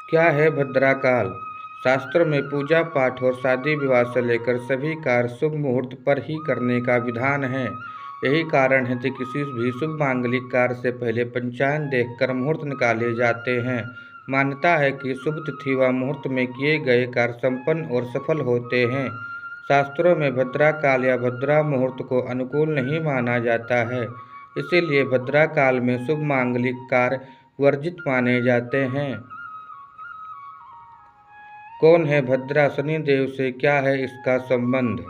क्या है भद्रा काल? शास्त्रों में पूजा पाठ और शादी विवाह से लेकर सभी कार्य शुभ मुहूर्त पर ही करने का विधान है। यही कारण है कि किसी भी शुभ मांगलिक कार्य से पहले पंचांग देखकर मुहूर्त निकाले जाते हैं। मान्यता है कि शुभ तिथि व मुहूर्त में किए गए कार्य संपन्न और सफल होते हैं। शास्त्रों में भद्रा काल या भद्रा मुहूर्त को अनुकूल नहीं माना जाता है, इसीलिए भद्रा काल में शुभ मांगलिक कार्य वर्जित माने जाते हैं। कौन है भद्रा? शनिदेव से क्या है इसका संबंध?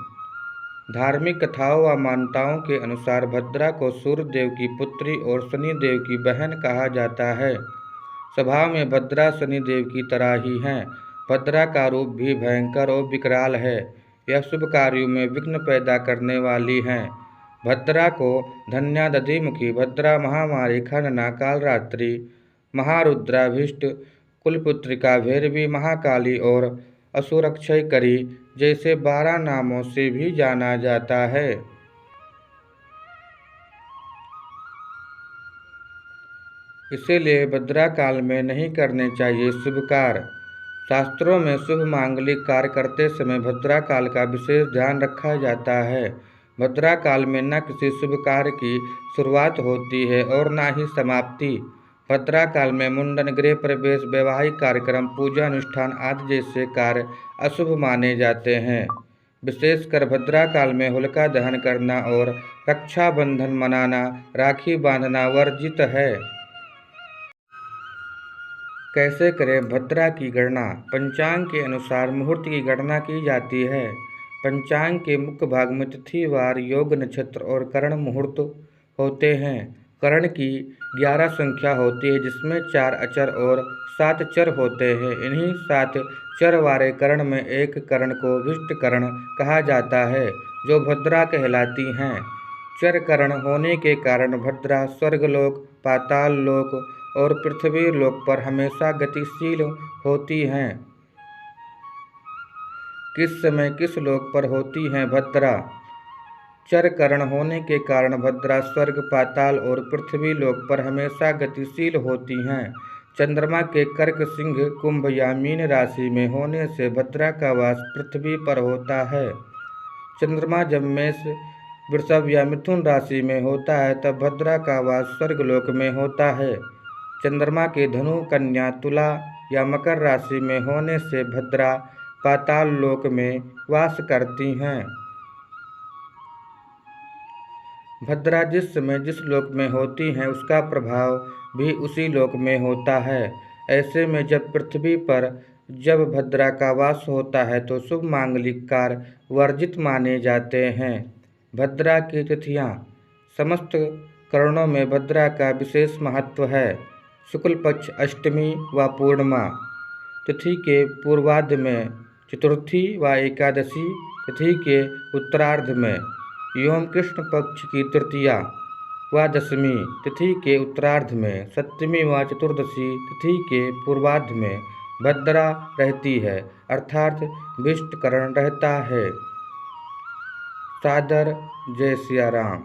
धार्मिक कथाओं व मान्यताओं के अनुसार भद्रा को सूर्य देव की पुत्री और शनिदेव की बहन कहा जाता है। स्वभाव में भद्रा शनिदेव की तरह ही हैं। भद्रा का रूप भी भयंकर और विकराल है। यह शुभ कार्यों में विघ्न पैदा करने वाली हैं। भद्रा को धन्या, दधिमुखी, भद्रा, महामारी, खंडना, कालरात्रि, महारुद्राभिष्ट, कुलपुत्रिका, भैरवी, महाकाली और असुरक्षयकरी जैसे 12 नामों से भी जाना जाता है। इसीलिए भद्रा काल में नहीं करने चाहिए शुभ कार्य। शास्त्रों में शुभ मांगलिक कार्य करते समय भद्रा काल का विशेष ध्यान रखा जाता है। भद्रा काल में न किसी शुभ कार्य की शुरुआत होती है और न ही समाप्ति। भद्रा काल में मुंडन, गृह प्रवेश, वैवाहिक कार्यक्रम, पूजा अनुष्ठान आदि जैसे कार्य अशुभ माने जाते हैं। विशेषकर भद्रा काल में होलिका दहन करना और रक्षाबंधन मनाना, राखी बांधना वर्जित है। कैसे करें भद्रा की गणना? पंचांग के अनुसार मुहूर्त की गणना की जाती है। पंचांग के मुख्य भाग में तिथि, वार, योग, नक्षत्र और करण मुहूर्त होते हैं। करण की 11 संख्या होती है, जिसमें 4 अचर और 7 चर होते हैं। इन्हीं 7 चर वाले करण में एक करण को विष्ट करण कहा जाता है, जो भद्रा कहलाती हैं। चर करण होने के कारण भद्रा स्वर्गलोक, पाताल लोक और पृथ्वी लोक पर हमेशा गतिशील होती हैं। किस समय किस लोक पर होती हैं भद्रा? चर करण होने के कारण भद्रा स्वर्ग, पाताल और पृथ्वी लोक पर हमेशा गतिशील होती हैं। चंद्रमा के कर्क, सिंह, कुंभ या मीन राशि में होने से भद्रा का वास पृथ्वी पर होता है। चंद्रमा जब मेष, वृषभ या मिथुन राशि में होता है तब भद्रा का वास स्वर्गलोक में होता है। चंद्रमा के धनु, कन्या, तुला या मकर राशि में होने से भद्रा पाताल लोक में वास करती हैं। भद्रा जिस समय जिस लोक में होती हैं उसका प्रभाव भी उसी लोक में होता है। ऐसे में जब पृथ्वी पर जब भद्रा का वास होता है तो शुभ मांगलिक कार्य वर्जित माने जाते हैं। भद्रा की तिथियां। समस्त करणों में भद्रा का विशेष महत्व है। शुक्ल पक्ष अष्टमी व पूर्णिमा तिथि के पूर्वार्ध में, चतुर्थी व एकादशी तिथि के उत्तरार्ध में, एवं कृष्ण पक्ष की तृतीया व दशमी तिथि के उत्तरार्ध में, सप्तमी व चतुर्दशी तिथि के पूर्वार्ध में भद्रा रहती है, अर्थात विष्ट करण रहता है। सादर जय सिया राम।